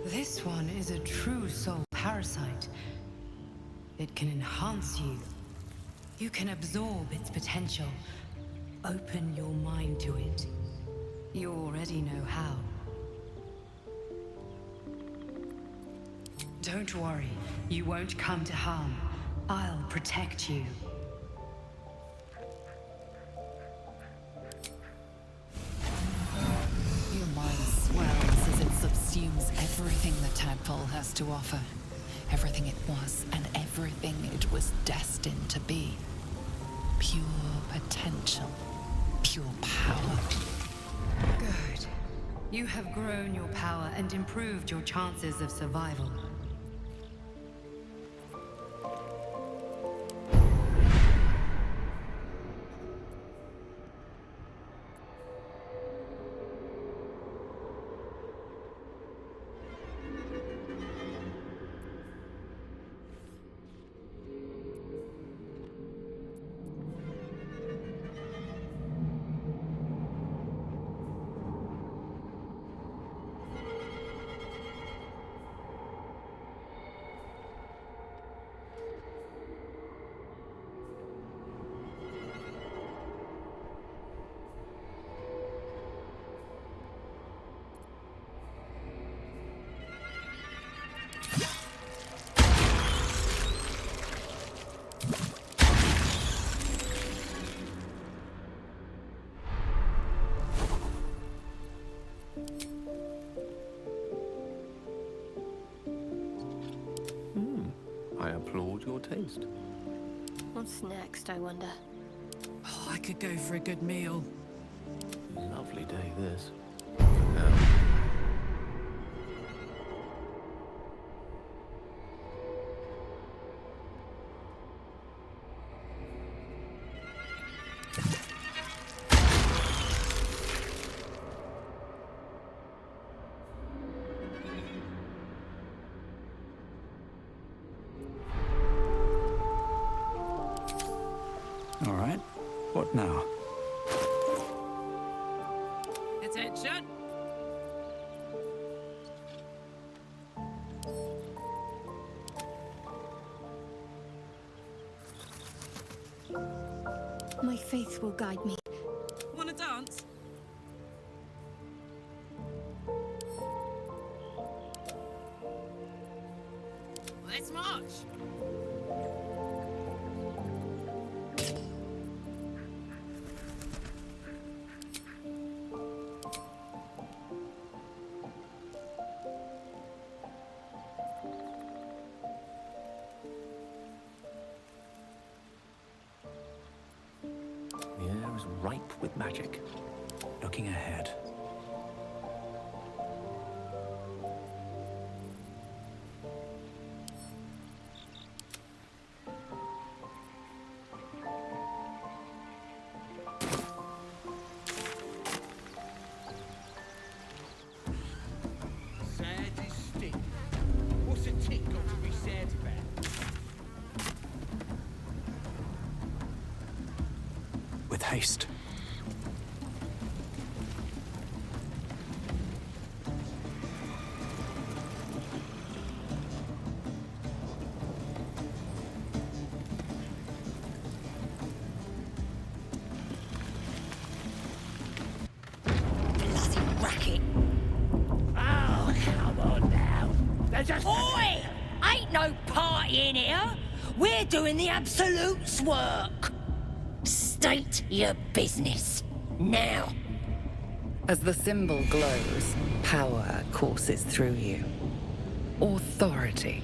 This one is a true soul parasite. It can enhance you. You can absorb its potential. Open your mind to it. You already know how. Don't worry, you won't come to harm. I'll protect you. Your mind swells as it subsumes everything the tadpole has to offer. Everything it was and everything it was destined to be. Pure potential. Pure power. Good. You have grown your power and improved your chances of survival. I applaud your taste. What's next, I wonder? Oh, I could go for a good meal. Lovely day, this. Now. All right. What now? Attention! My faith will guide me. Wanna dance? Let's march! The air is ripe with magic. Looking ahead. Sad is stick. What's a tick got to be sad about? With haste. Bloody racket. Oh, come on now. They're just... Oi! Ain't no party in here. We're doing the Absolute's work. State your business. Now. As the symbol glows, power courses through you. Authority.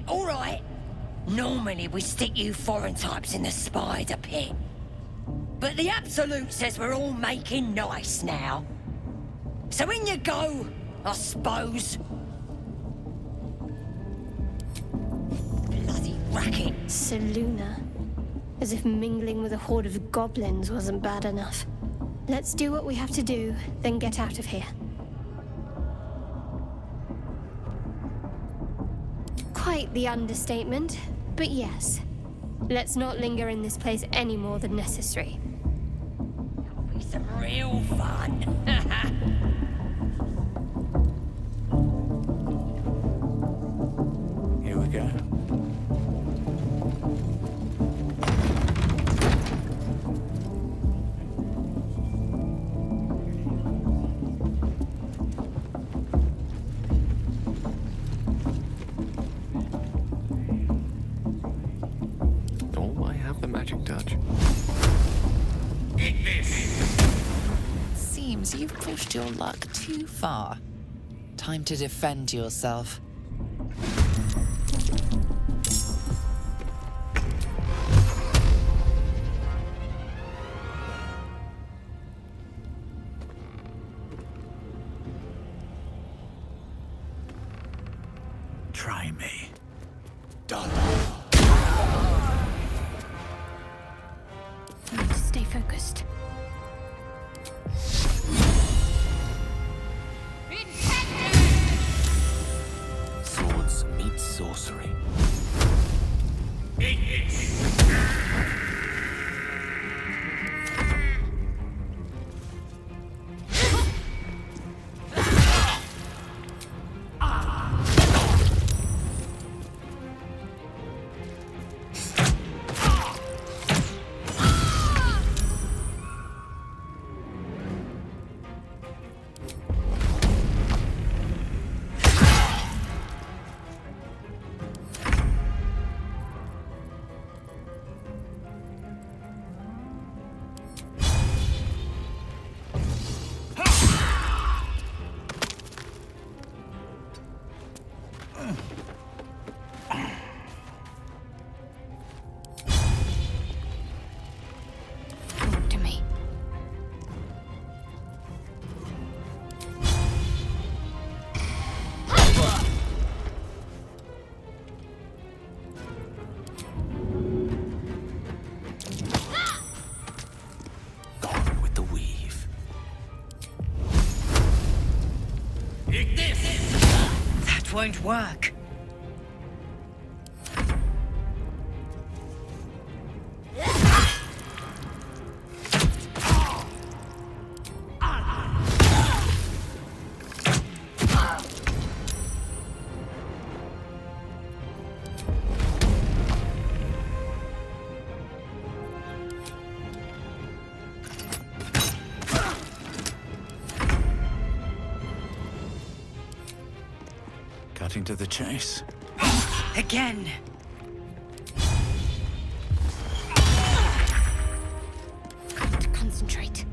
All right. Normally we stick you foreign types in the spider pit. but the Absolute says we're all making nice now. So in you go, I suppose. Bloody racket. Seluna. As if mingling with a horde of goblins wasn't bad enough. Let's do what we have to do, then get out of here. Quite the understatement, but yes. Let's not linger in this place any more than necessary. It'll be some real fun. Here we go. Oh, I have the magic touch. Seems you've pushed your luck too far. Time to defend yourself. Try me. Need to stay focused. Swords meet sorcery. Talk to me. Gone with the weave. That won't work. Cutting to the chase. Again. Got to concentrate.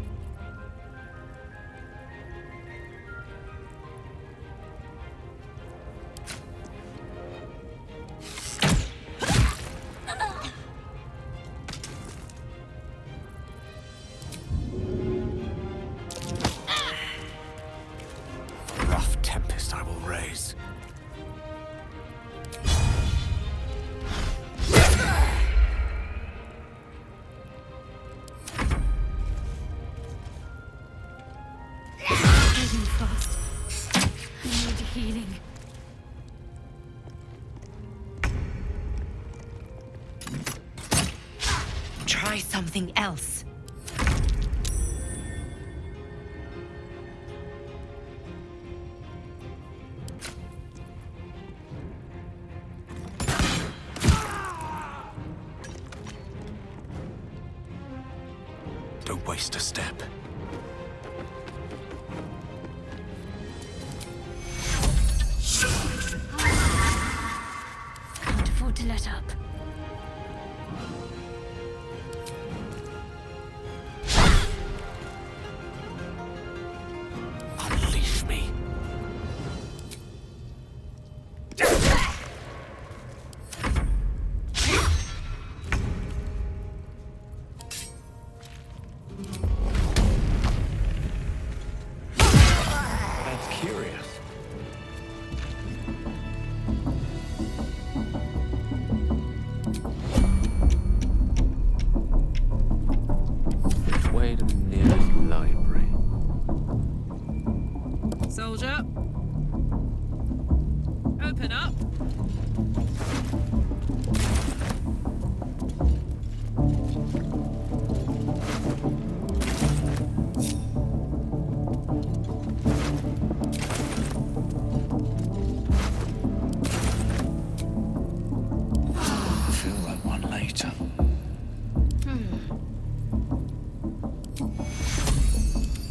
Rough tempest I will raise. Moving fast. I need healing. Try something else. Don't waste a step. Can't afford to let up. Unleash me. soldier. Open up. Feel like one later.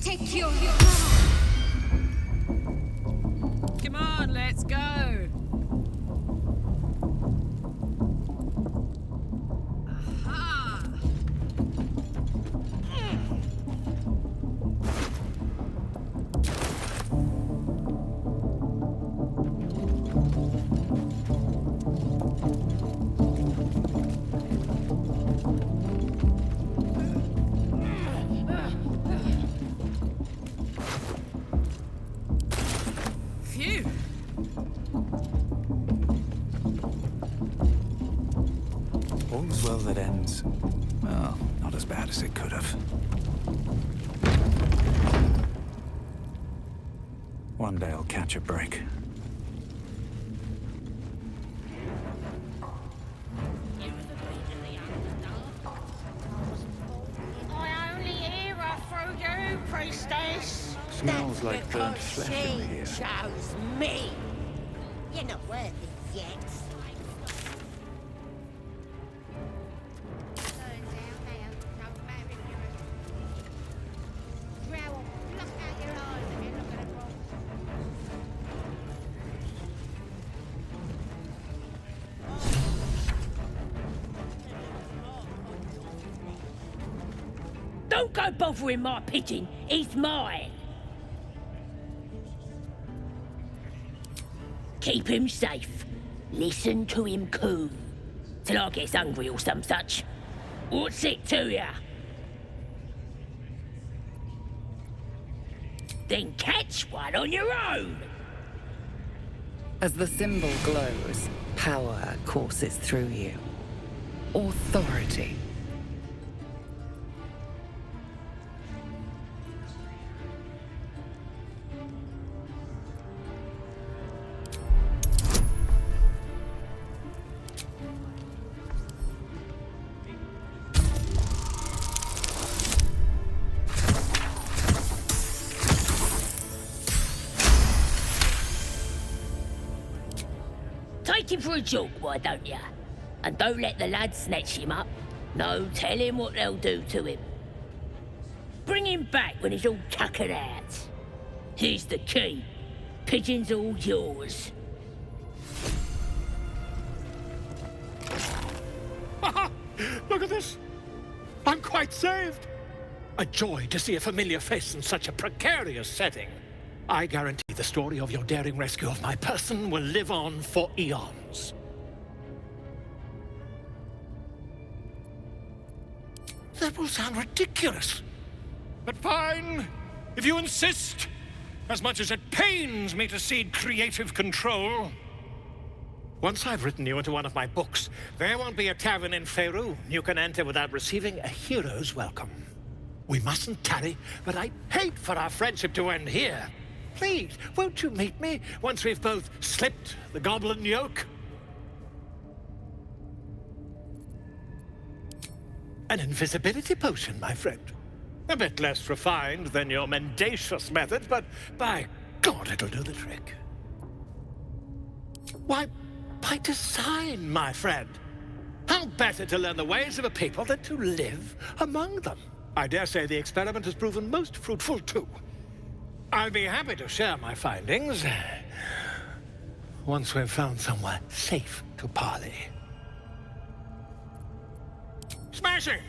Take your Come on, let's go. Aha! Phew. All's well that ends. Well, not as bad as it could have. One day I'll catch a break. I only hear her through you, priestess. Smells like burnt flesh in She here. chose me. You're not worthy yet. Don't go bothering my pigeon. He's mine. Keep him safe. Listen to him coo. Till I gets hungry or some such. What's it to ya? Then catch one on your own. As the symbol glows, power courses through you. Authority. Take him for a joke, why don't ya? And don't let the lads snatch him up. No, tell him what they'll do to him. Bring him back when he's all tuckered out. Here's the key. Pigeon's all yours. Look at this! I'm quite saved! A joy to see a familiar face in such a precarious setting. I guarantee the story of your daring rescue of my person will live on for eons. That will sound ridiculous. But fine, if you insist. As much as it pains me to cede creative control. Once I've written you into one of my books, there won't be a tavern in Faerûn you can enter without receiving a hero's welcome. We mustn't tarry, but I'd hate for our friendship to end here. Please, won't you meet me once we've both slipped the goblin yoke? An invisibility potion, my friend. A bit less refined than your mendacious methods, but by God, it'll do the trick. Why, by design, my friend. How better to learn the ways of a people than to live among them? I dare say the experiment has proven most fruitful, too. I'll be happy to share my findings once we've found somewhere safe to parley. Smashing!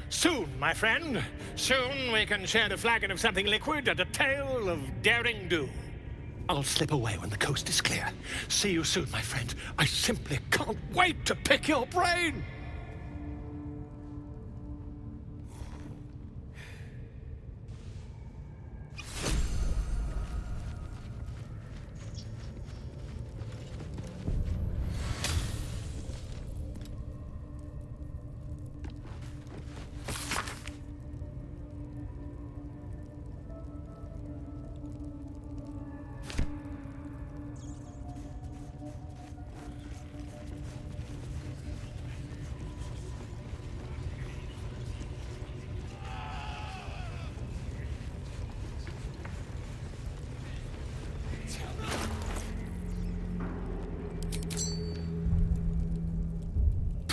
Soon, my friend. Soon we can share a flagon of something liquid and a tale of daring do. I'll slip away when the coast is clear. See you soon, my friend. I simply can't wait to pick your brain!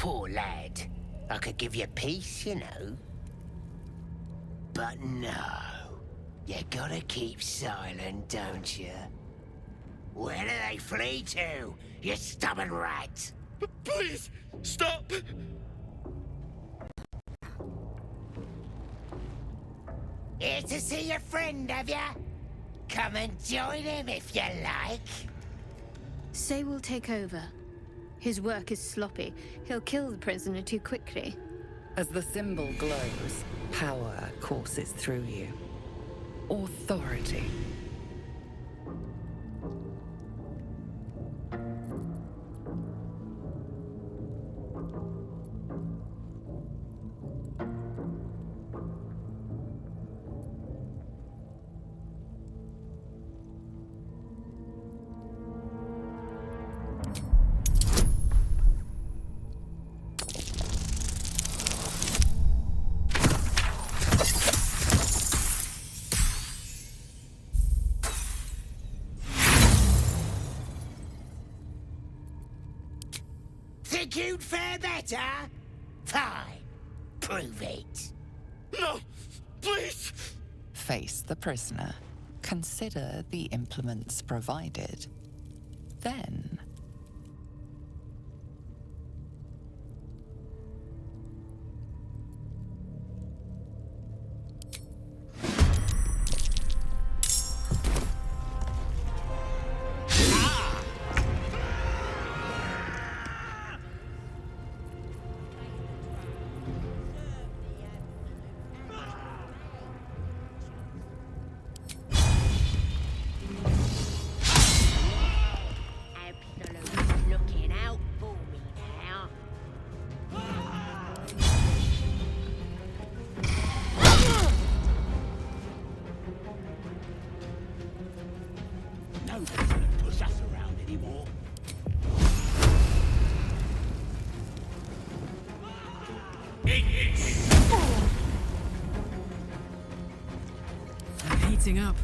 Poor lad. I could give you peace, you know. But no. You gotta keep silent, don't you? Where do they flee to, you stubborn rat? Please, stop! Here to see your friend, have ya? Come and join him if you like. Say we'll take over. His work is sloppy. He'll kill the prisoner too quickly. As the symbol glows, power courses through you. Authority. Think you'd fare better? Fine. Prove it. No! Please! Face the prisoner. Consider the implements provided. Then... Looking out for me now. Nobody's gonna push us around anymore. I'm heating up.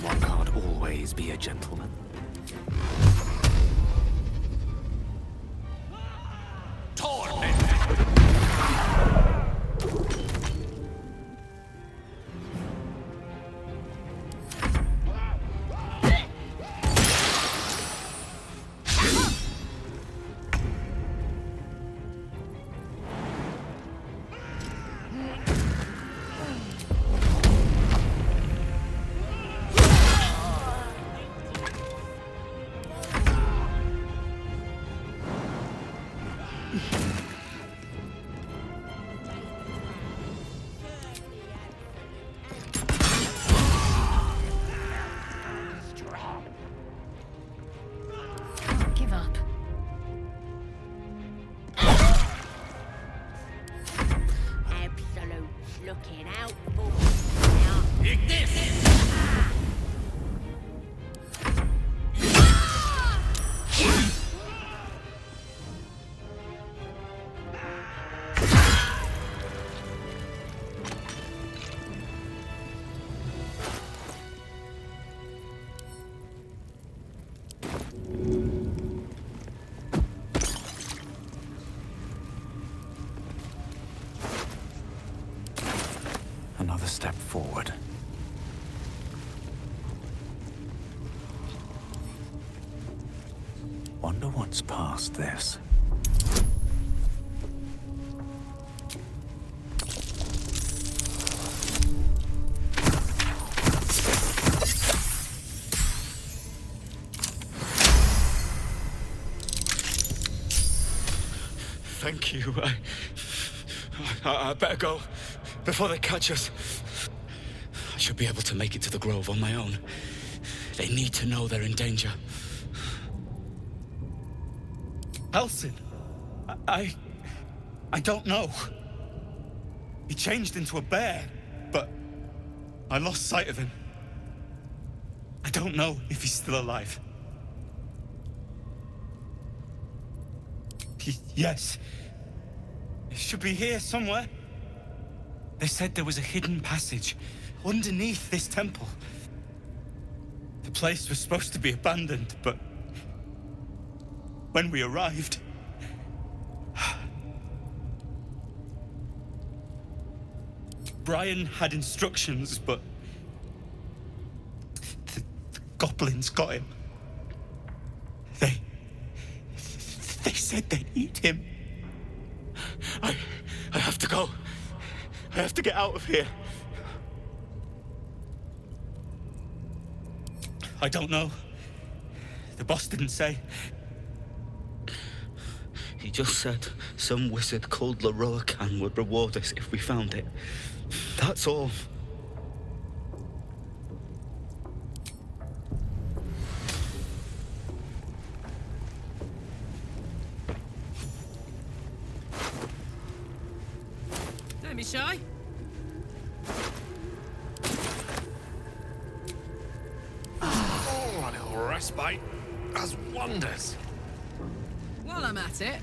One can't always be a gentleman. Wonder what's past this. Thank you. I better go before they catch us. I should be able to make it to the Grove on my own. They need to know they're in danger. Elsin? I don't know. He changed into a bear, but I lost sight of him. I don't know if he's still alive. Yes. It should be here somewhere. They said there was a hidden passage underneath this temple. The place was supposed to be abandoned, but when we arrived, Brian had instructions, but the goblins got him. They said they'd eat him. I have to go. I have to get out of here. I don't know. The boss didn't say. He just said some wizard called Leroycan would reward us if we found it. That's all. Don't be shy. Oh, a little respite does wonders. While I'm at it,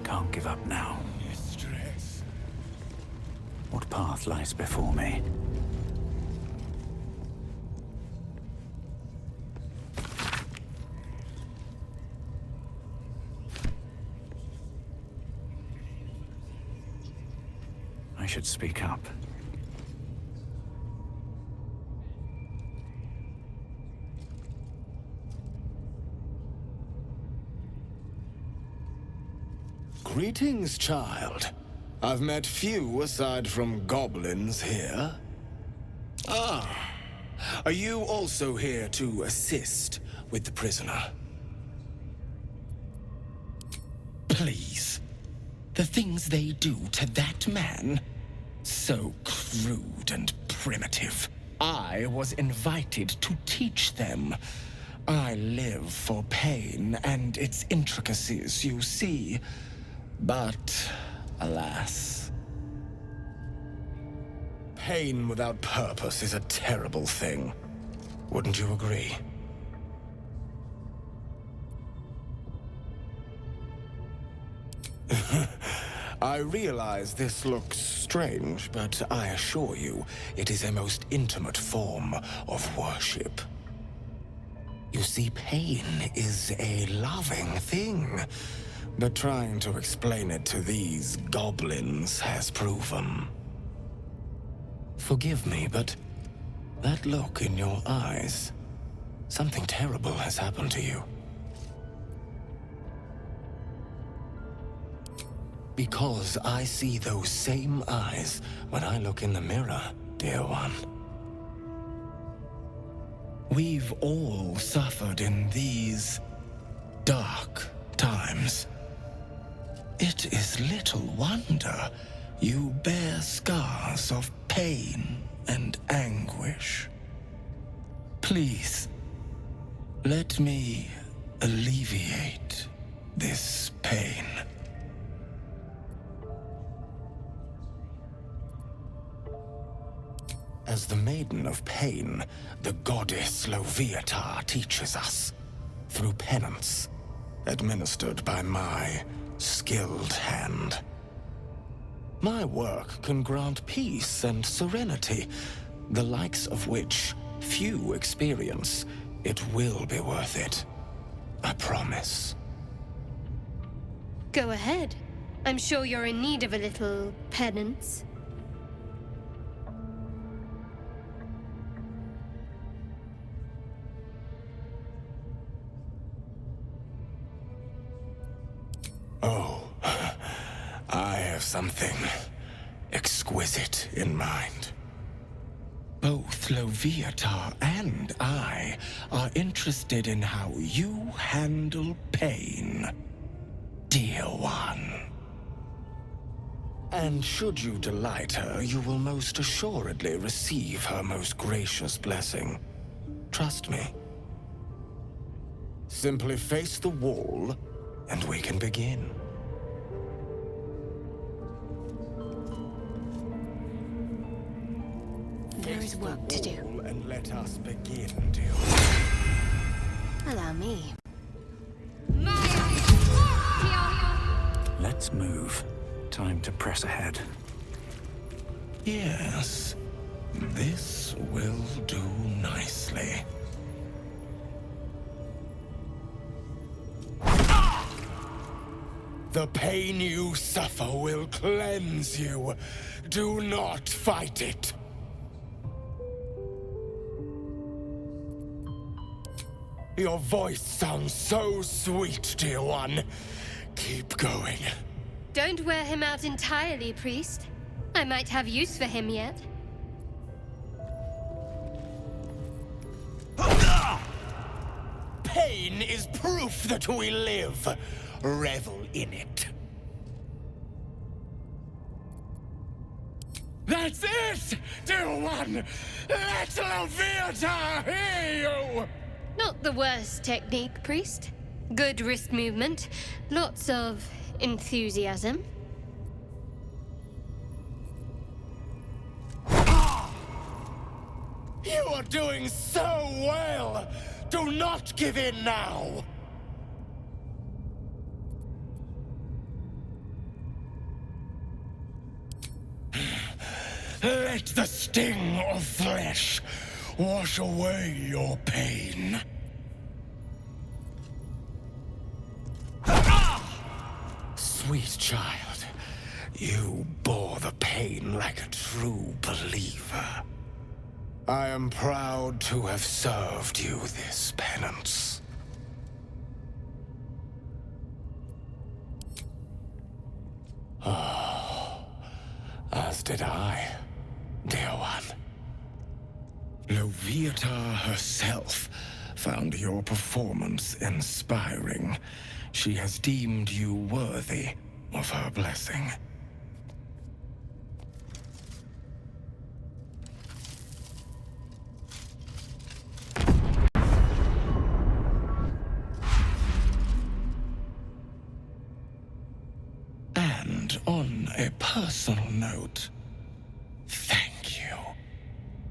Can't give up now. What path lies before me? I should speak up. Greetings, child. I've met few aside from goblins here. Ah, are you also here to assist with the prisoner? Please. The things they do to that man? So crude and primitive. I was invited to teach them. I live for pain and its intricacies, you see. But, alas. Pain without purpose is a terrible thing. Wouldn't you agree? I realize this looks strange, but I assure you, it is a most intimate form of worship. You see, pain is a loving thing, but trying to explain it to these goblins has proven. Forgive me, but that look in your eyes, something terrible has happened to you. Because I see those same eyes when I look in the mirror, dear one. We've all suffered in these dark times. It is little wonder you bear scars of pain and anguish. Please, let me alleviate this pain. As the Maiden of Pain, the goddess Loviatar teaches us, through penance, administered by my skilled hand. My work can grant peace and serenity, the likes of which few experience. It will be worth it. I promise. Go ahead. I'm sure you're in need of a little penance. Oh, I have something exquisite in mind. Both Loviatar and I are interested in how you handle pain, dear one. And should you delight her, you will most assuredly receive her most gracious blessing. Trust me. Simply face the wall, and we can begin. There is work to do. And let us begin, dear. Allow me. Let's move. Time to press ahead. Yes, this will do nicely. The pain you suffer will cleanse you. Do not fight it. Your voice sounds so sweet, dear one. Keep going. Don't wear him out entirely, priest. I might have use for him yet. Pain is proof that we live. Revel in it. That's it, dear one! Let Loviatar hear you! Not the worst technique, priest. Good wrist movement. Lots of enthusiasm. You are doing so well! Do not give in now! Let the sting of flesh wash away your pain. Sweet child, you bore the pain like a true believer. I am proud to have served you this penance. Oh, as did I, dear one. Loviatar herself found your performance inspiring. She has deemed you worthy of her blessing. And on a personal note, thank you.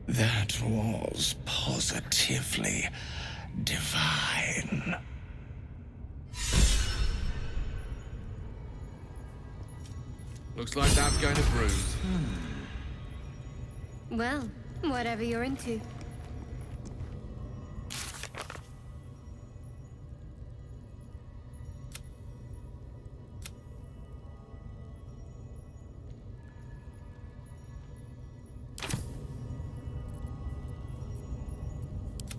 That was positively divine. Looks like Dad's going to bruise. Well, whatever you're into.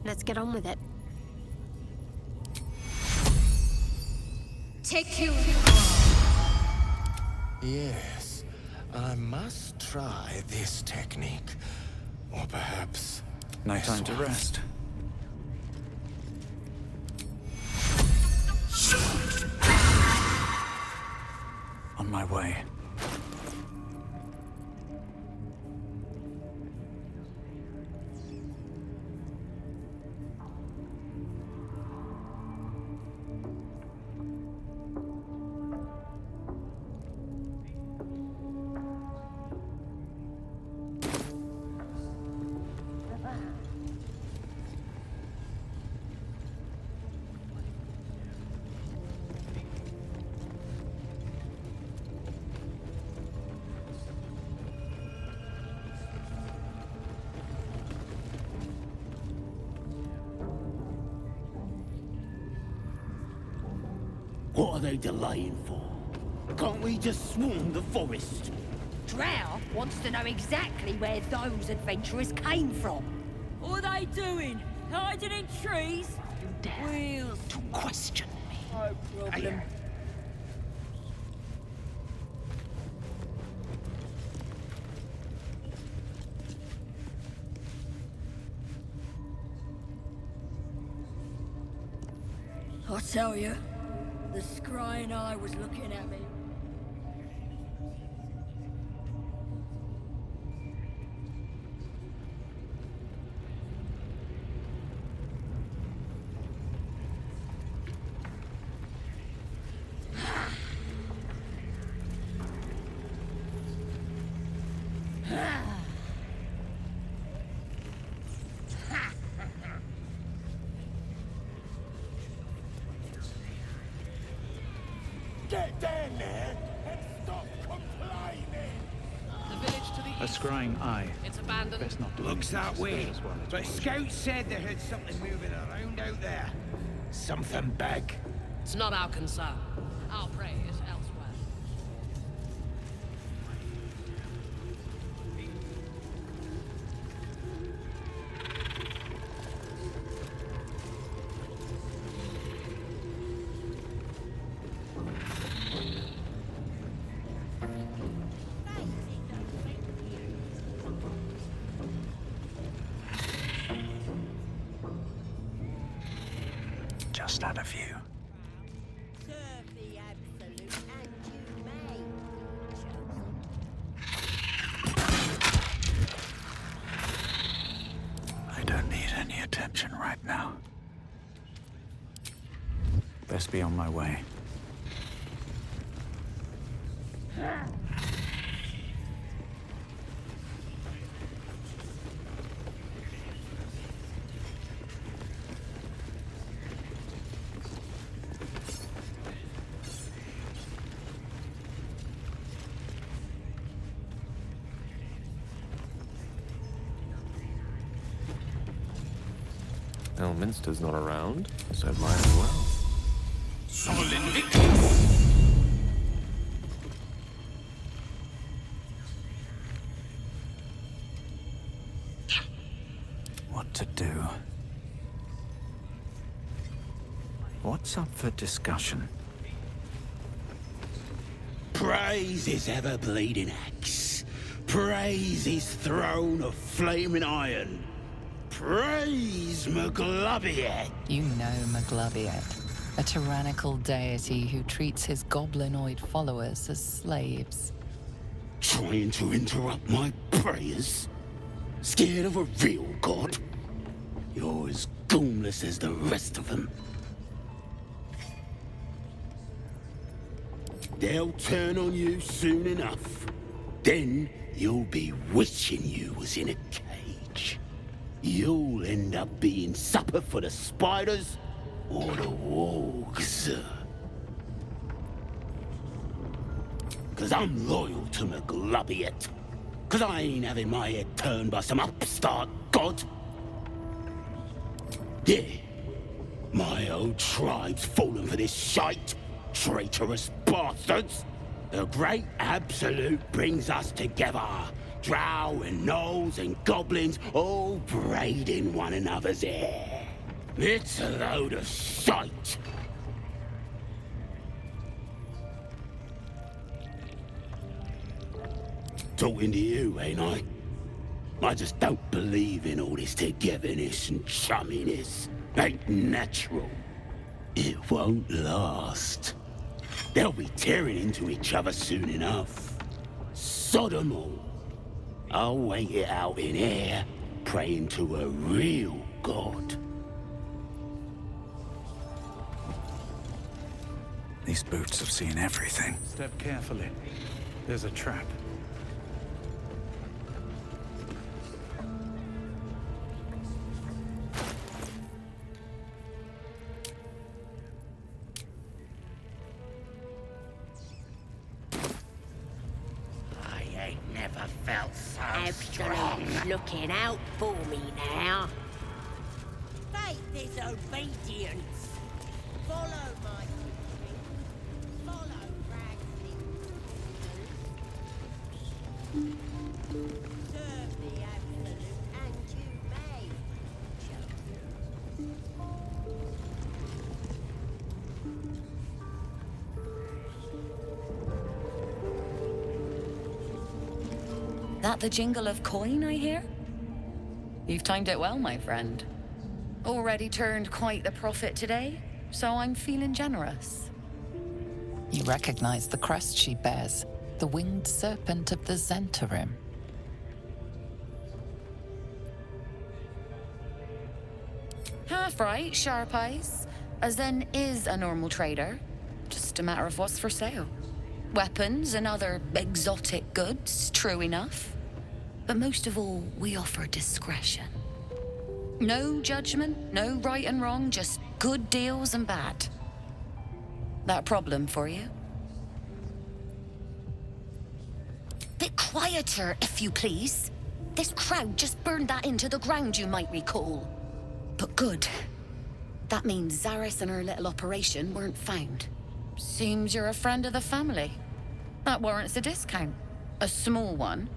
Let's get on with it. Take you. Yes, I must try this technique. Or perhaps... No time to rest. On my way. What are they delaying for? can't we just swarm the forest? Drow wants to know exactly where those adventurers came from. What are they doing? Hiding in trees? You dare to question me? No problem. I tell you, the scrying eye was looking at me. Get down there and stop complaining! The village to the east. A scrying eye. It's abandoned. Best not to Looks that way. well. But scouts said they heard something moving around out there. Something big. It's not our concern. Our prey is elsewhere. Just had a few. Serve the absolute and you may. I don't need any attention right now. Best be on my way. Elminster's not around, so might as well. Sol Invictus! What to do? What's up for discussion? Praise his ever-bleeding axe. Praise his throne of flaming iron. Praise Maglobiet. You know Maglobiet, a tyrannical deity who treats his goblinoid followers as slaves. Trying to interrupt my prayers? Scared of a real god? You're as goonless as the rest of them. They'll turn on you soon enough. Then you'll be wishing you was in a cage. You'll end up being supper for the spiders or the wargs. 'Cause I'm loyal to Maglobiet. 'Cause I ain't having my head turned by some upstart god. Yeah, my old tribe's fallen for this shite. Traitorous bastards! The Great Absolute brings us together. Drow and gnolls and goblins all braiding one another's hair. It's a load of shite. Talking to you, ain't I? I just don't believe in all this togetherness and chumminess. Ain't natural. It won't last. They'll be tearing into each other soon enough. Sodom all. I'll wait it out in air, praying to a real god. These boots have seen everything. Step carefully. There's a trap. Felt so Absolute looking out for me now. Faith is obedience. Follow my teaching. Follow Rag's That the jingle of coin I hear? You've timed it well, my friend. Already turned quite the profit today, so I'm feeling generous. You recognize the crest she bears, the winged serpent of the Zentarim. Half right, sharp eyes. Zen is a normal trader. Just a matter of what's for sale. Weapons and other exotic goods, true enough. But most of all, we offer discretion. No judgment, no right and wrong, just good deals and bad. That problem for you? Bit quieter, if you please. This crowd just burned that into the ground, you might recall. But good. That means Zaris and her little operation weren't found. Seems you're a friend of the family. That warrants a discount. A small one.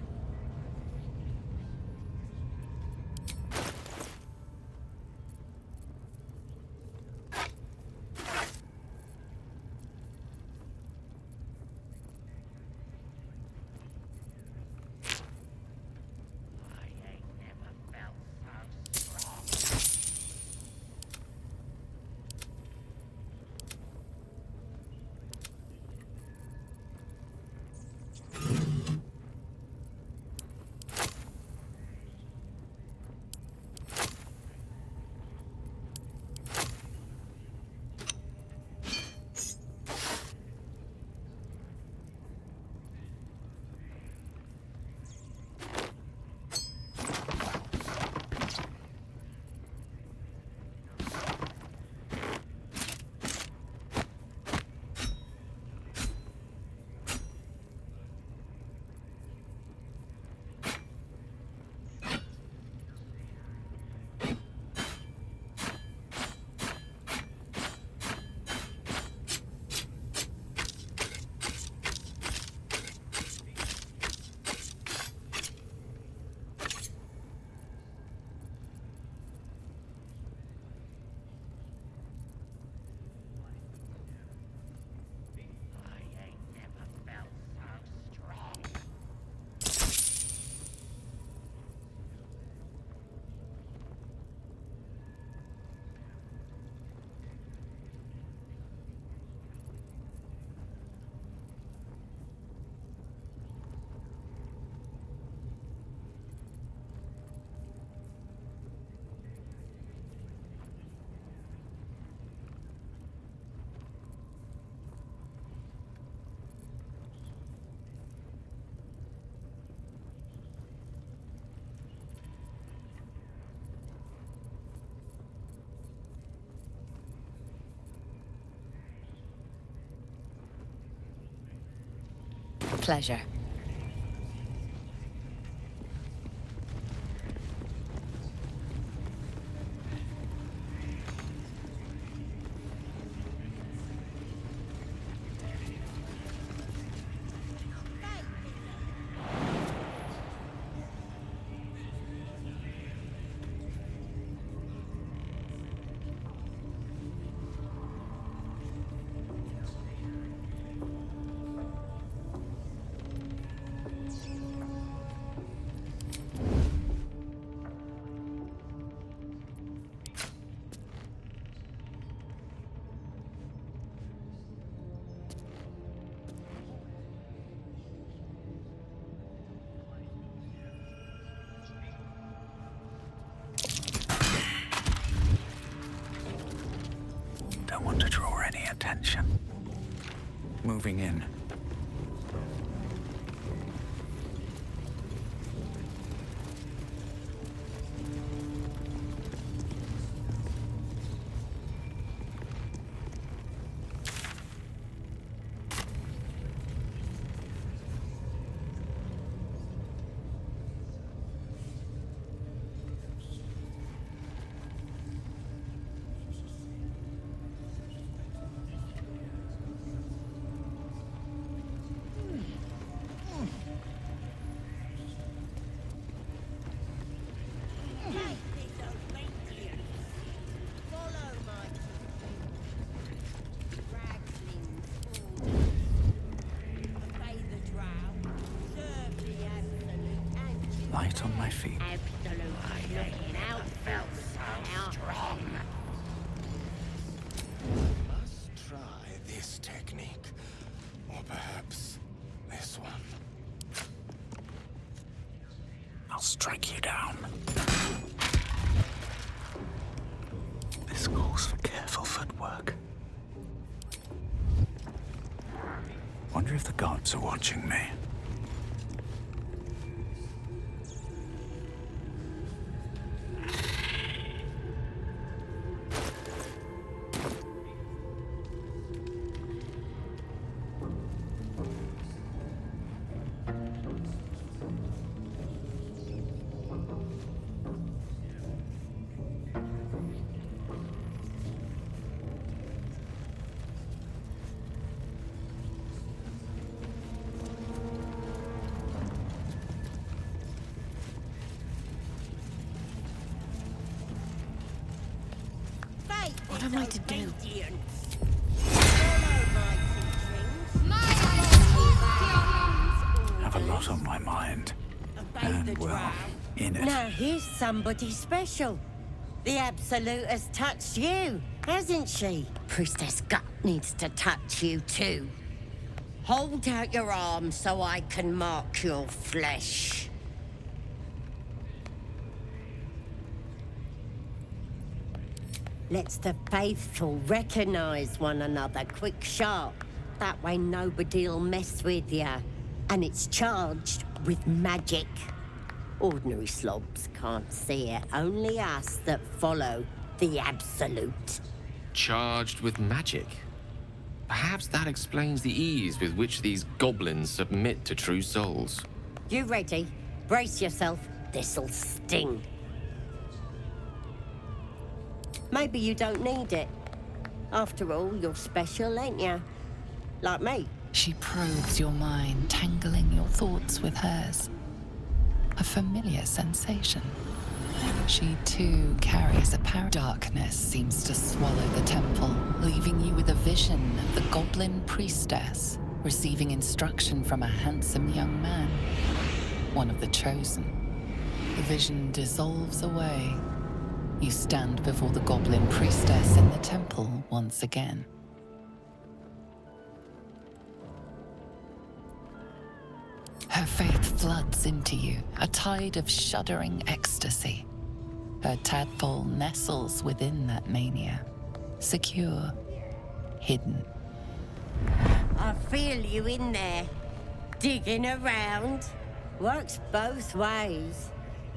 Pleasure. Don't want to draw any attention. Moving in. right on my feet. Let's try this technique. Or perhaps this one. I'll strike you down. This calls for careful footwork. Wonder if the gods are watching me. What am I to do? Have a lot on my mind. And, well, in it. Now here's somebody special. The Absolute has touched you, hasn't she? Priestess Gut needs to touch you too. Hold out your arm so I can mark your flesh. Let's the faithful recognize one another quick sharp. That way nobody'll mess with ya. And it's charged with magic. Ordinary slobs can't see it, only us that follow the Absolute. Charged with magic? Perhaps that explains the ease with which these goblins submit to true souls. You ready? Brace yourself. This'll sting. Maybe you don't need it. After all, you're special, ain't ya? Like me. She probes your mind, tangling your thoughts with hers. A familiar sensation. She too carries a power. Darkness seems to swallow the temple, leaving you with a vision of the goblin priestess receiving instruction from a handsome young man, one of the chosen. The vision dissolves away. You stand before the goblin priestess in the temple once again. Her faith floods into you, a tide of shuddering ecstasy. Her tadpole nestles within that mania, secure, hidden. I feel you in there, digging around. Works both ways.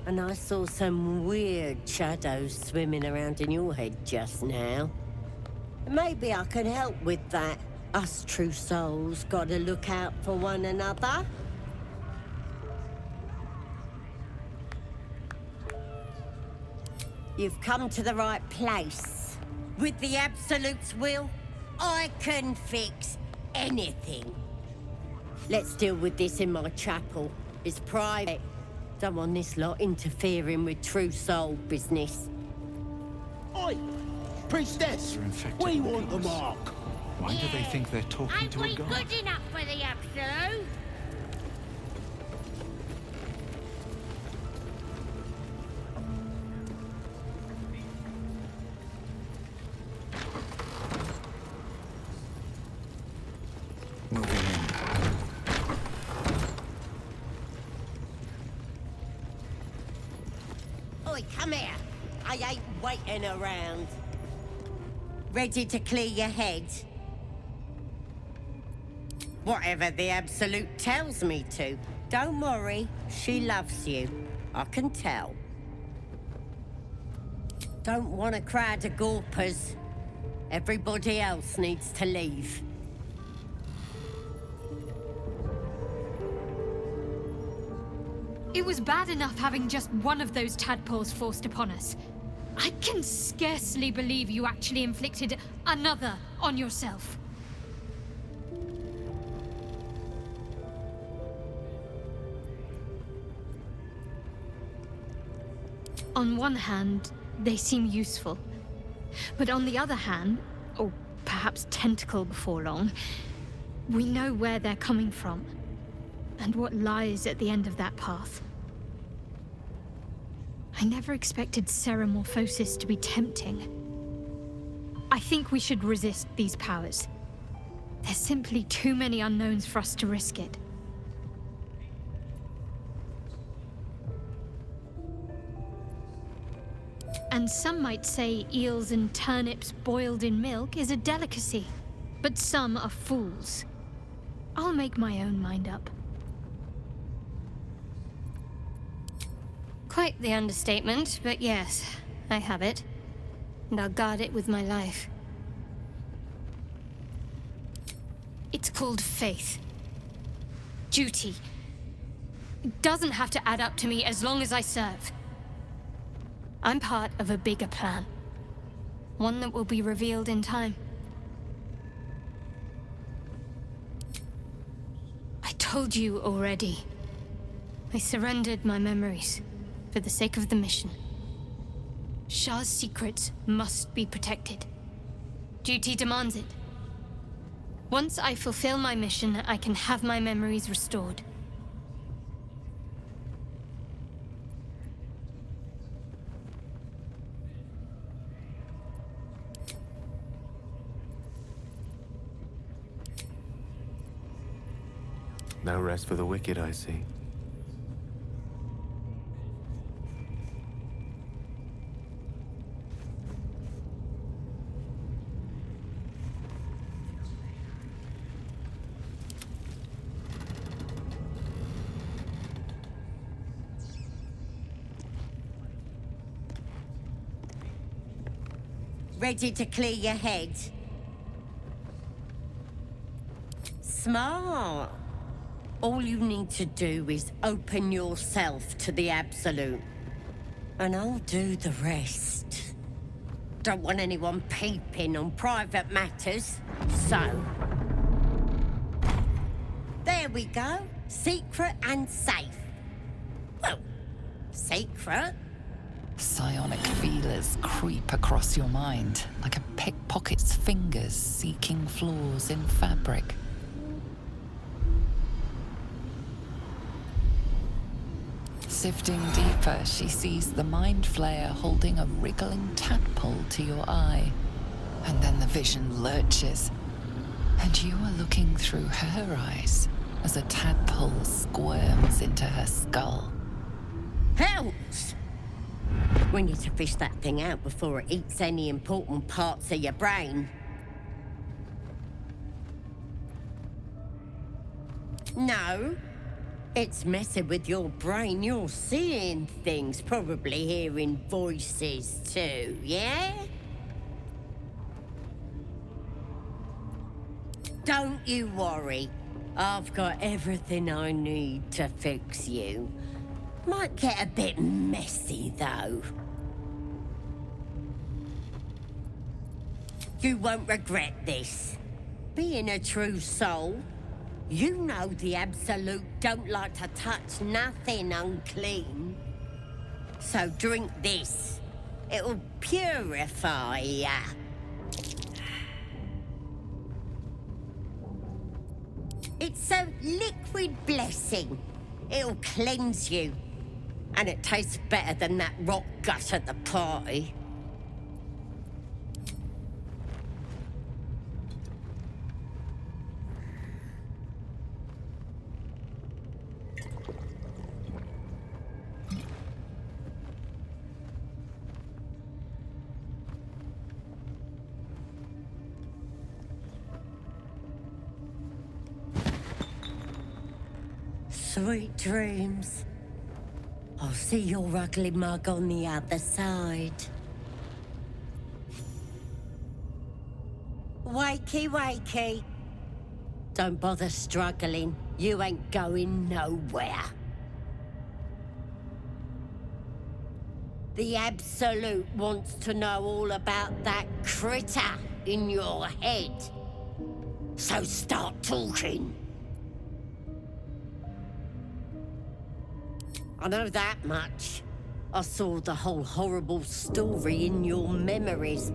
And I saw some weird shadows swimming around in your head just now. Maybe I can help with that. Us true souls gotta look out for one another. You've come to the right place. With the Absolute's will, I can fix anything. Let's deal with this in my chapel. It's private. Don't want this lot interfering with true soul business. Oi! Priestess! We want the mark! Why do they think they're talking to a Ain't we god? good enough for the Absolute? Moving in. Oi, come here. I ain't waiting around. Ready to clear your head? Whatever the Absolute tells me to. Don't worry, she loves you. I can tell. Don't want a crowd of gawpers. Everybody else needs to leave. It was bad enough having just one of those tadpoles forced upon us. I can scarcely believe you actually inflicted another on yourself. On one hand, they seem useful. But on the other hand, or perhaps tentacle before long, we know where they're coming from and what lies at the end of that path. I never expected ceramorphosis to be tempting. I think we should resist these powers. There's simply too many unknowns for us to risk it. And some might say eels and turnips boiled in milk is a delicacy, but some are fools. I'll make my own mind up. Quite the understatement, but yes, I have it. And I'll guard it with my life. It's called faith. Duty. It doesn't have to add up to me as long as I serve. I'm part of a bigger plan. One that will be revealed in time. I told you already. I surrendered my memories for the sake of the mission. Shah's secrets must be protected. Duty demands it. Once I fulfill my mission, I can have my memories restored. No rest for the wicked, I see. Ready to clear your head? Smart. All you need to do is open yourself to the Absolute. And I'll do the rest. Don't want anyone peeping on private matters, so... There we go. Secret and safe. Well, secret. Psionic feelers creep across your mind, like a pickpocket's fingers seeking flaws in fabric. Sifting deeper, she sees the mind flayer holding a wriggling tadpole to your eye. And then the vision lurches, and you are looking through her eyes as a tadpole squirms into her skull. Helps! We need to fish that thing out before it eats any important parts of your brain. No. It's messing with your brain. You're seeing things, probably hearing voices too, yeah? Don't you worry. I've got everything I need to fix you. Might get a bit messy, though. You won't regret this. Being a true soul, you know the Absolute don't like to touch nothing unclean. So drink this. It'll purify ya. It's a liquid blessing. It'll cleanse you. And it tastes better than that rock gut at the party. Sweet dreams. I'll see your ugly mug on the other side. Wakey, wakey. Don't bother struggling. You ain't going nowhere. The Absolute wants to know all about that critter in your head. So start talking. I know that much. I saw the whole horrible story in your memories.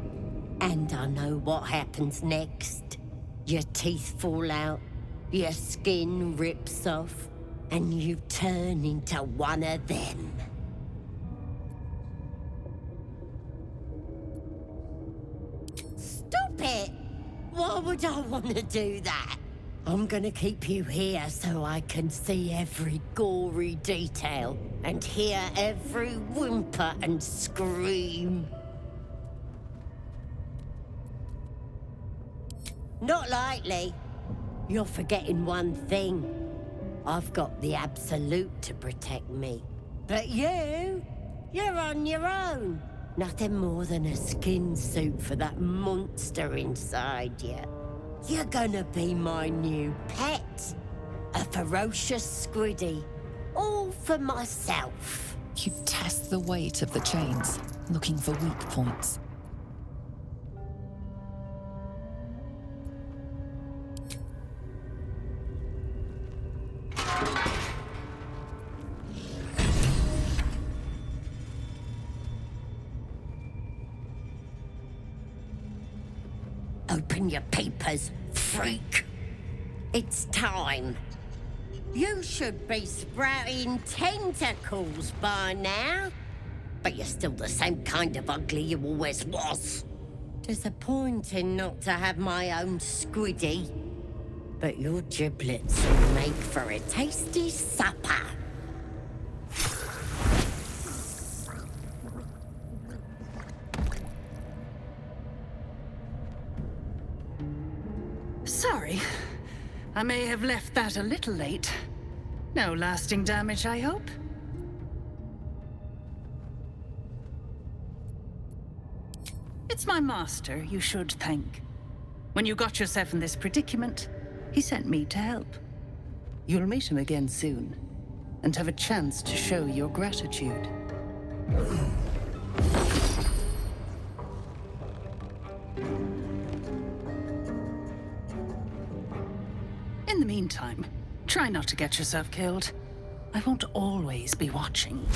And I know what happens next. Your teeth fall out, your skin rips off, and you turn into one of them. why would I want to do that? I'm gonna keep you here so I can see every gory detail and hear every whimper and scream. Not likely. You're forgetting one thing. I've got the Absolute to protect me. But you're on your own. Nothing more than a skin suit for that monster inside you. You're gonna be my new pet. A ferocious squiddy. All for myself. You test the weight of the chains, looking for weak points. Open your papers, freak. It's time. You should be sprouting tentacles by now. But you're still the same kind of ugly you always was. Disappointing not to have my own squiddy. But your giblets will make for a tasty supper. Sorry. I may have left that a little late. No lasting damage, I hope? It's my master you should thank. When you got yourself in this predicament, he sent me to help. You'll meet him again soon, and have a chance to show your gratitude. In the meantime, try not to get yourself killed. I won't always be watching.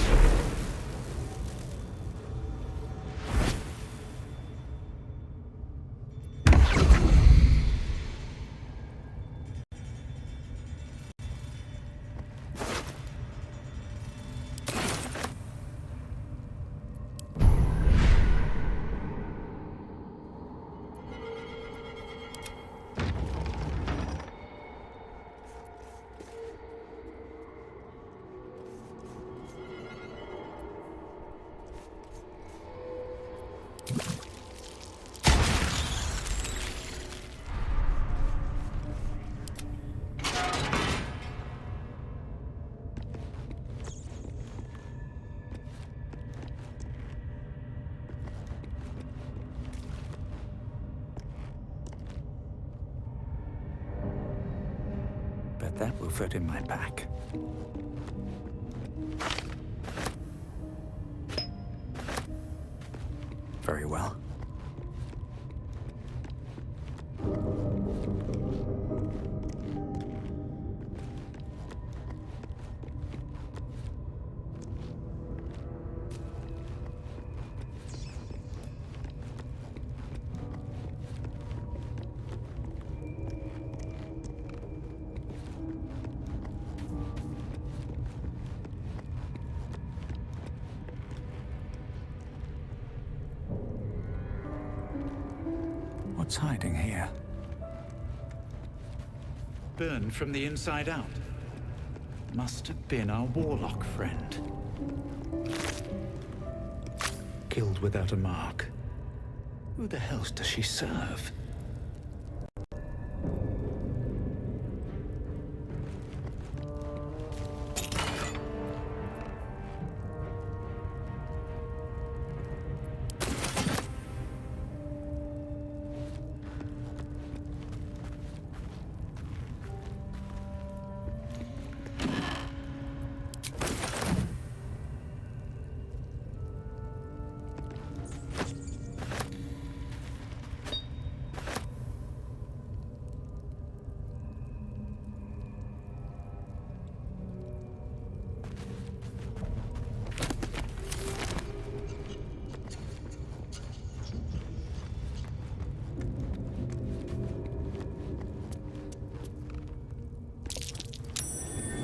Bet that will fit in my pack. Very well. What's hiding here? Burned from the inside out. Must have been our warlock friend. Killed without a mark. Who the hell does she serve?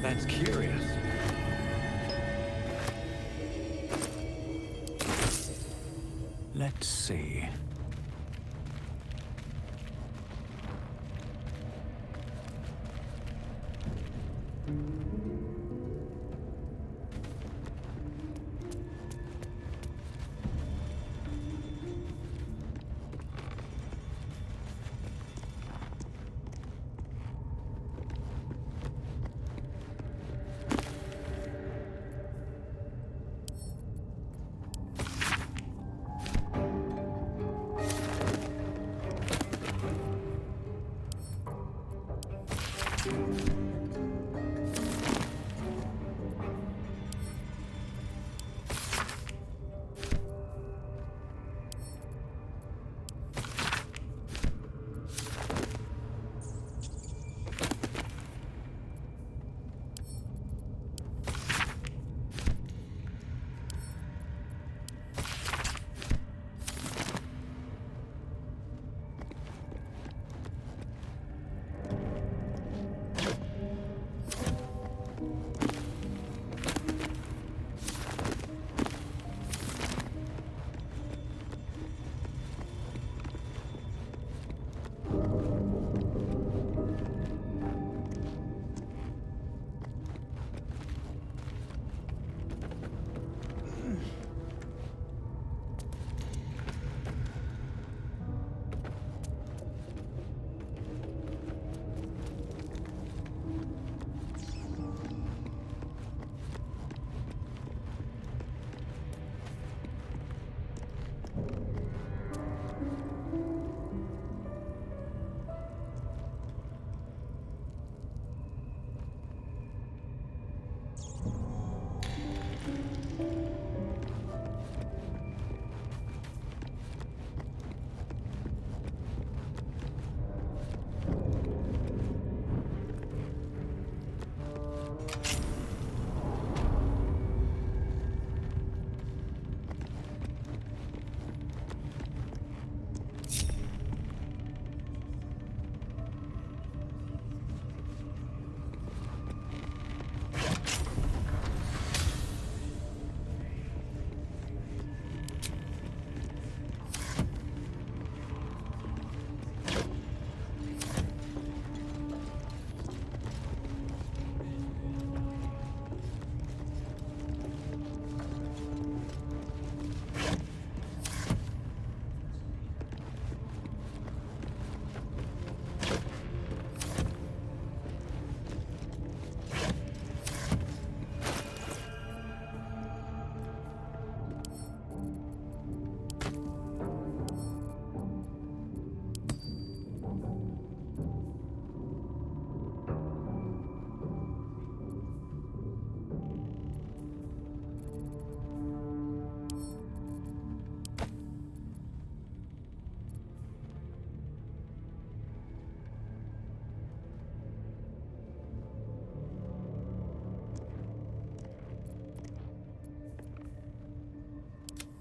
That's curious. Let's see.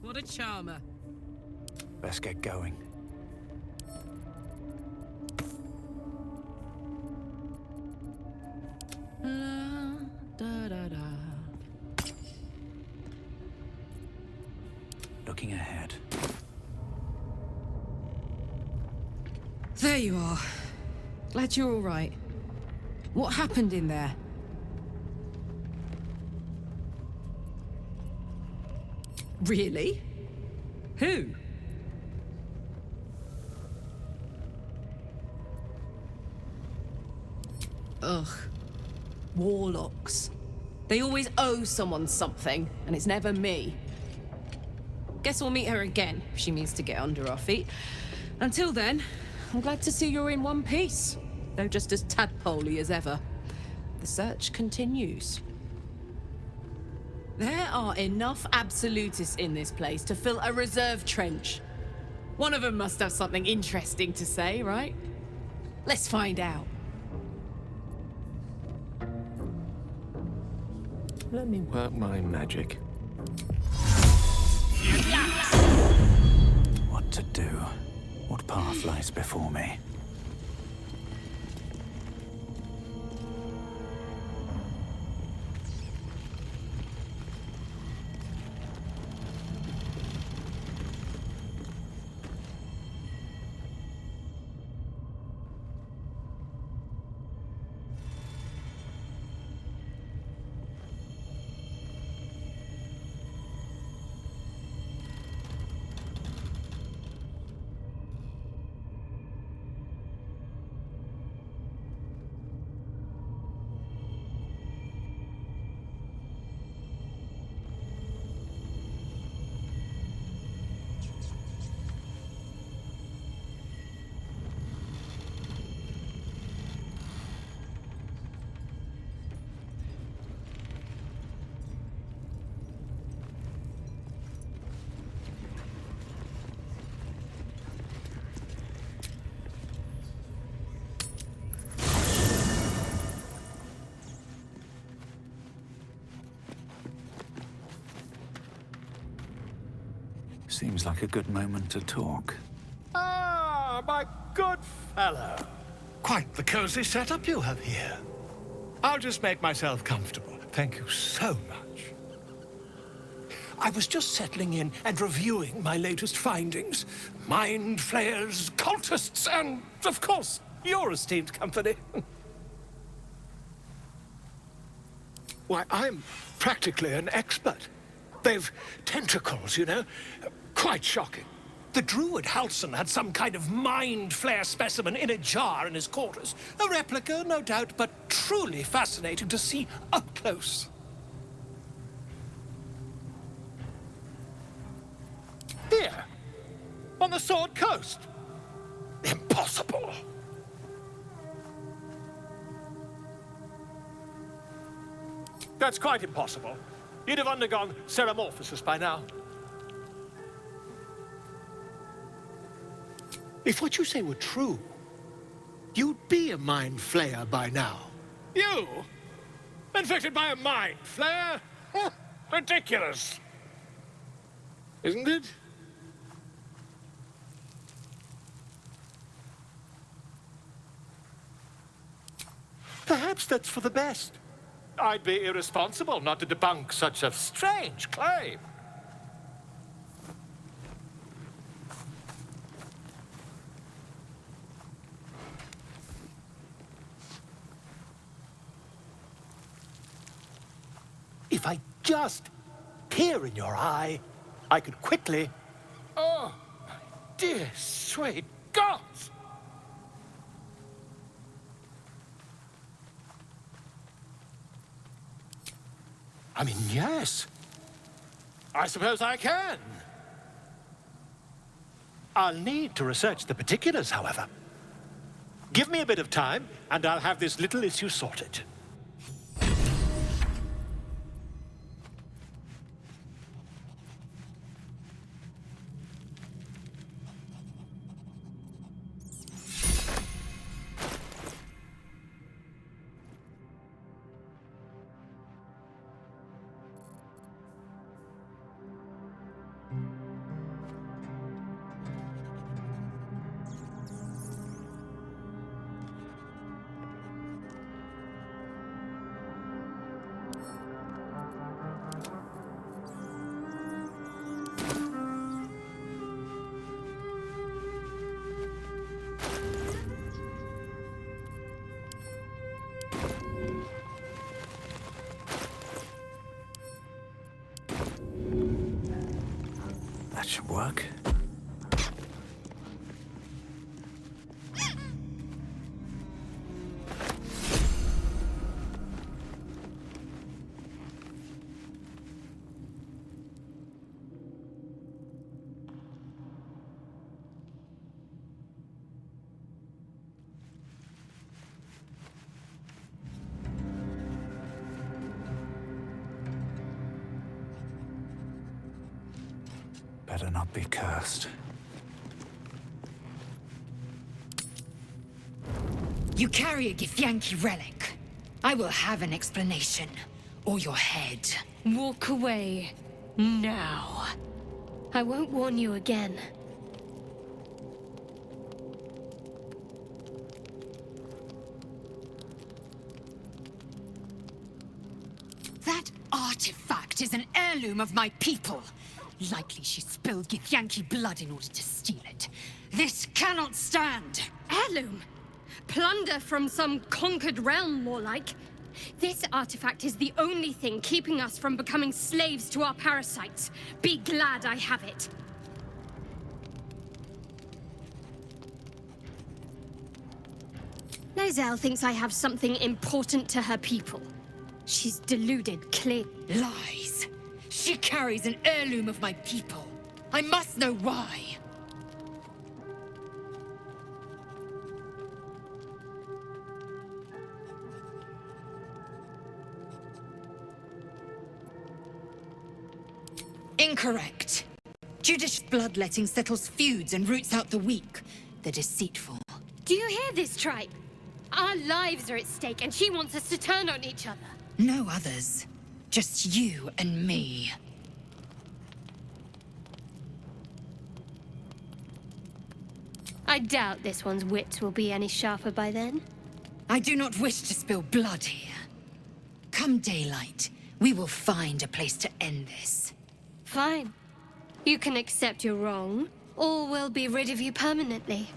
What a charmer. Best get going. Looking ahead. There you are. Glad you're all right. What happened in there? Really? Who? Ugh. Warlocks. They always owe someone something, and it's never me. Guess we'll meet her again if she means to get under our feet. Until then, I'm glad to see you're in one piece, though just as tadpoley as ever. The search continues. There are enough absolutists in this place to fill a reserve trench. One of them must have something interesting to say, right? Let's find out. Let me work my magic. What to do? What path lies before me? Seems like a good moment to talk. Ah, my good fellow. Quite the cozy setup you have here. I'll just make myself comfortable. Thank you so much. I was just settling in and reviewing my latest findings. Mind flayers, cultists, and, of course, your esteemed company. Why, I'm practically an expert. They've tentacles, you know? Quite shocking. The druid Halson had some kind of mind flare specimen in a jar in his quarters. A replica, no doubt, but truly fascinating to see up close. Here, on the Sword Coast. Impossible. That's quite impossible. You'd have undergone ceramorphosis by now. If what you say were true, you'd be a mind flayer by now. You? Infected by a mind flayer? Ridiculous. Isn't it? Perhaps that's for the best. I'd be irresponsible not to debunk such a strange claim. If I just peer in your eye, I could quickly... Oh, my dear, sweet gods! I mean, yes. I suppose I can. I'll need to research the particulars, however. Give me a bit of time, and I'll have this little issue sorted. That should work. Better not be cursed. You carry a Githyanki relic. I will have an explanation. Or your head. Walk away. Now. I won't warn you again. That artifact is an heirloom of my people. Likely she spilled Githyanki blood in order to steal it. This cannot stand! Heirloom? Plunder from some conquered realm, more like. This artifact is the only thing keeping us from becoming slaves to our parasites. Be glad I have it. Lae'zel thinks I have something important to her people. She's deluded, clear. Lies. She carries an heirloom of my people. I must know why. Incorrect. Judicious bloodletting settles feuds and roots out the weak, the deceitful. Do you hear this, tribe? Our lives are at stake, and she wants us to turn on each other. No others. Just you and me. I doubt this one's wits will be any sharper by then. I do not wish to spill blood here. Come daylight, we will find a place to end this. Fine. You can accept you're wrong, or we'll be rid of you permanently.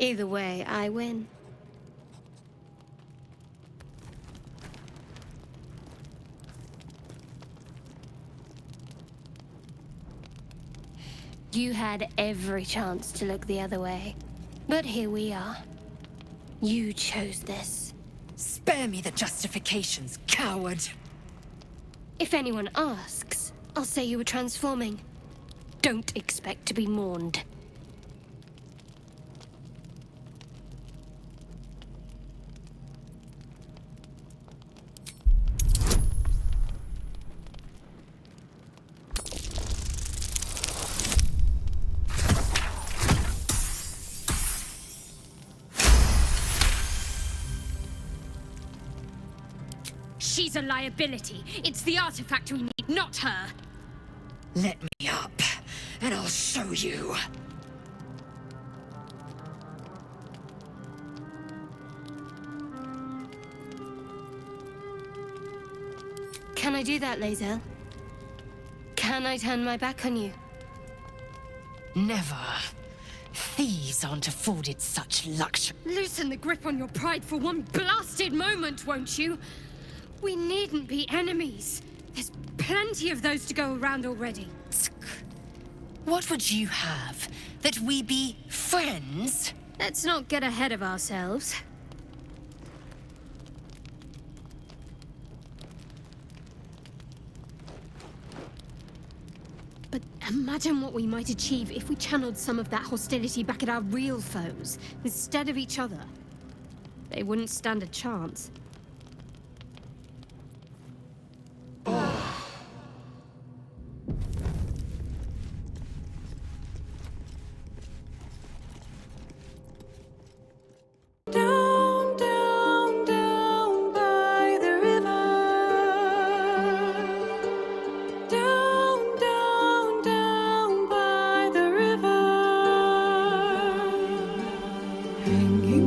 Either way, I win. You had every chance to look the other way. But here we are. You chose this. Spare me the justifications, coward! If anyone asks, I'll say you were transforming. Don't expect to be mourned. She's a liability. It's the artifact we need, not her. Let me up, and I'll show you. Can I do that, Lae'zel? Can I turn my back on you? Never. Thieves aren't afforded such luxury. Loosen the grip on your pride for one blasted moment, won't you? We needn't be enemies. There's plenty of those to go around already. What would you have? That we be friends? Let's not get ahead of ourselves. But imagine what we might achieve if we channeled some of that hostility back at our real foes, instead of each other. They wouldn't stand a chance. Down, down, down by the river. Down, down, down by the river. Hanging